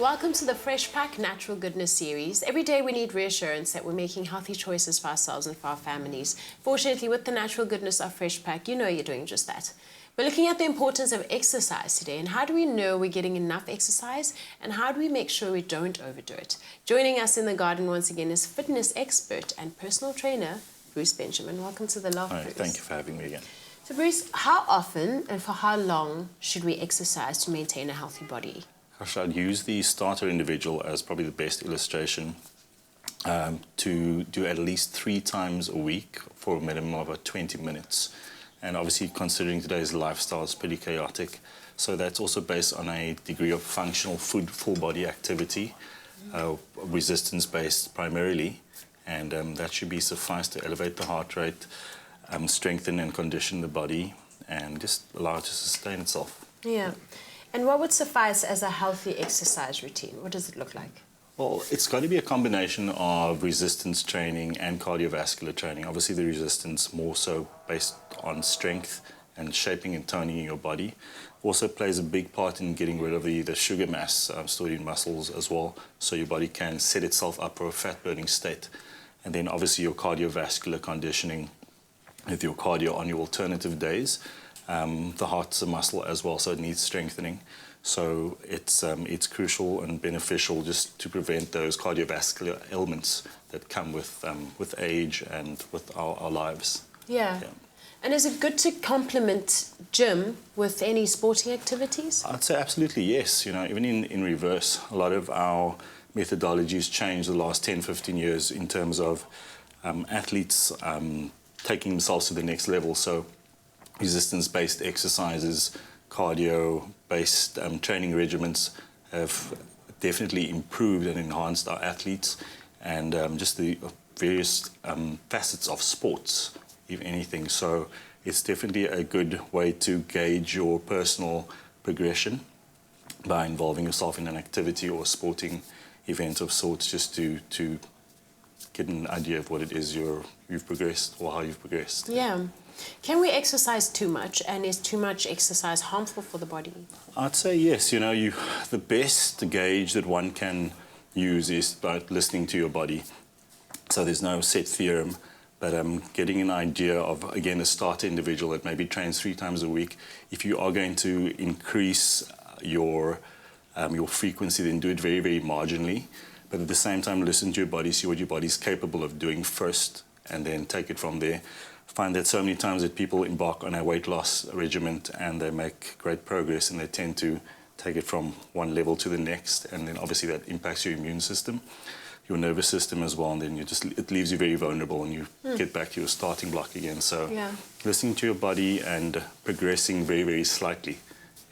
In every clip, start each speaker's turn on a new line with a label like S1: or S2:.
S1: Welcome to the Fresh Pack Natural Goodness series. Every day we need reassurance that we're making healthy choices for ourselves and for our families. Fortunately, with the natural goodness of Fresh Pack, you know you're doing just that. We're looking at the importance of exercise today, and how do we know we're getting enough exercise, and how do we make sure we don't overdo it? Joining us in the garden once again is fitness expert and personal trainer, Bruce Benjamin. Welcome to the Love,
S2: Hi,
S1: Bruce.
S2: thank you for having me again.
S1: So Bruce, how often and for how long should we exercise to maintain a healthy body?
S2: Gosh, I'd use the starter individual as probably the best illustration to do at least 3 times a week for a minimum of about 20 minutes. And obviously, considering today's lifestyle is pretty chaotic, so that's also based on a degree of functional full body activity, resistance-based primarily, and that should be suffice to elevate the heart rate, strengthen and condition the body, and just allow it to sustain itself.
S1: Yeah. And what would suffice as a healthy exercise routine? What does it look like?
S2: Well, it's got to be a combination of resistance training and cardiovascular training. Obviously, the resistance more so based on strength and shaping and toning your body. Also plays a big part in getting rid of the sugar mass stored in muscles as well, so your body can set itself up for a fat-burning state. And then obviously your cardiovascular conditioning with your cardio on your alternative days. The heart's a muscle as well, so it needs strengthening. So it's crucial and beneficial just to prevent those cardiovascular ailments that come with age and with our lives.
S1: Yeah. And is it good to complement gym with any sporting activities?
S2: I'd say absolutely yes. You know, even in reverse, a lot of our methodologies changed the last 10, 15 years in terms of athletes taking themselves to the next level. So resistance-based exercises, cardio-based training regimens have definitely improved and enhanced our athletes, and just the various facets of sports, if anything. So it's definitely a good way to gauge your personal progression by involving yourself in an activity or a sporting event of sorts, just to get an idea of what it is you've progressed or how you've progressed.
S1: Yeah. Can we exercise too much, and is too much exercise harmful for the body?
S2: I'd say yes. You know, the best gauge that one can use is by listening to your body. So there's no set theorem, but getting an idea of, again, a starter individual that maybe trains 3 times a week. If you are going to increase your frequency, then do it very, very marginally. But at the same time, listen to your body, see what your body's capable of doing first, and then take it from there. Find that so many times that people embark on a weight loss regimen and they make great progress, and they tend to take it from one level to the next, and then obviously that impacts your immune system, your nervous system as well, and then it leaves you very vulnerable, and you get back to your starting block again. So listening to your body and progressing very, very slightly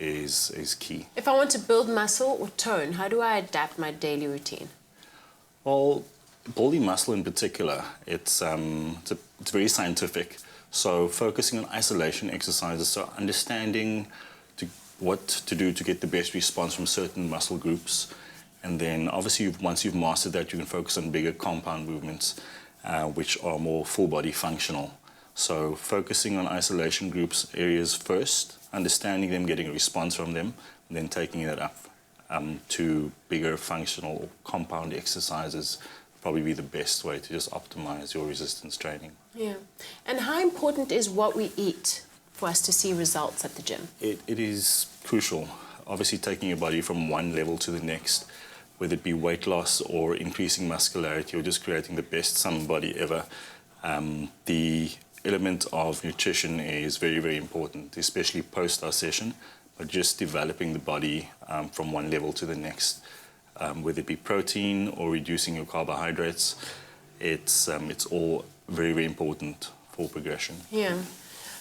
S2: is key. If
S1: I want to build muscle or tone, how do I adapt my daily routine?
S2: Well, building muscle in particular, it's very scientific. So focusing on isolation exercises, so understanding what to do to get the best response from certain muscle groups. And then obviously once you've mastered that, you can focus on bigger compound movements, which are more full body functional. So focusing on isolation groups areas first, understanding them, getting a response from them, and then taking it up to bigger functional compound exercises. Probably be the best way to just optimize your resistance training.
S1: Yeah. And how important is what we eat for us to see results at the gym?
S2: It is crucial. Obviously, taking your body from one level to the next, whether it be weight loss or increasing muscularity or just creating the best summer body ever, the element of nutrition is very, very important, especially post our session, but just developing the body from one level to the next. Whether it be protein or reducing your carbohydrates, it's all very, very important for progression.
S1: Yeah.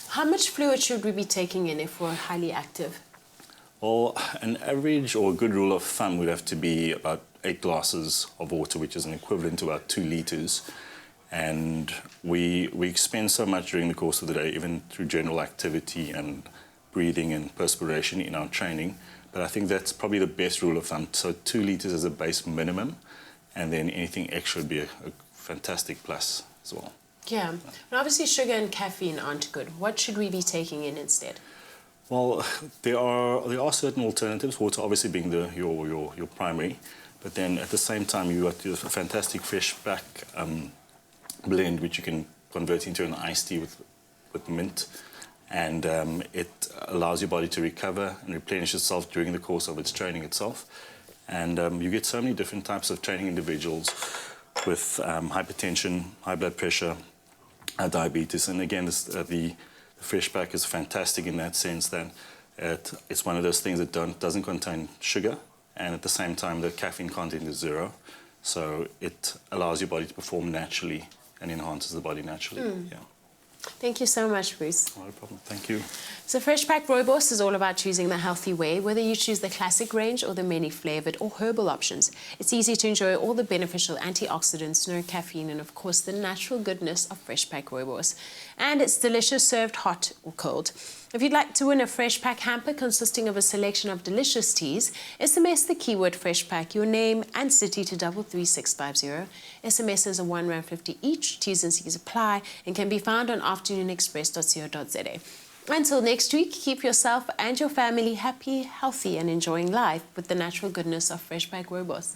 S1: How much fluid should we be taking in if we're highly active?
S2: Well, an average or a good rule of thumb would have to be about 8 glasses of water, which is an equivalent to about 2 liters. And we expend so much during the course of the day, even through general activity and breathing and perspiration in our training. But I think that's probably the best rule of thumb. So 2 liters as a base minimum, and then anything extra would be a fantastic plus as well.
S1: Yeah. And obviously sugar and caffeine aren't good. What should we be taking in instead?
S2: Well, there are certain alternatives. Water obviously being your primary, but then at the same time you got a fantastic fresh pack blend which you can convert into an iced tea with mint, and it allows your body to recover and replenish itself during the course of its training itself. And you get so many different types of training individuals with hypertension, high blood pressure, diabetes, and again the fresh pack is fantastic in that sense that it's one of those things that doesn't contain sugar, and at the same time the caffeine content is zero, so it allows your body to perform naturally and enhances the body naturally. Yeah.
S1: Thank you so much, Bruce.
S2: Not a problem. Thank you.
S1: So Fresh Pack Rooibos is all about choosing the healthy way, whether you choose the classic range or the many flavoured or herbal options. It's easy to enjoy all the beneficial antioxidants, no caffeine, and of course the natural goodness of Fresh Pack Rooibos. And it's delicious served hot or cold. If you'd like to win a Fresh Pack hamper consisting of a selection of delicious teas, SMS the keyword Fresh Pack, your name and city to 33650. SMSs are R1.50 each. T's and C's apply and can be found on afternoonexpress.co.za. Until next week, keep yourself and your family happy, healthy, and enjoying life with the natural goodness of Fresh Pack Rooibos.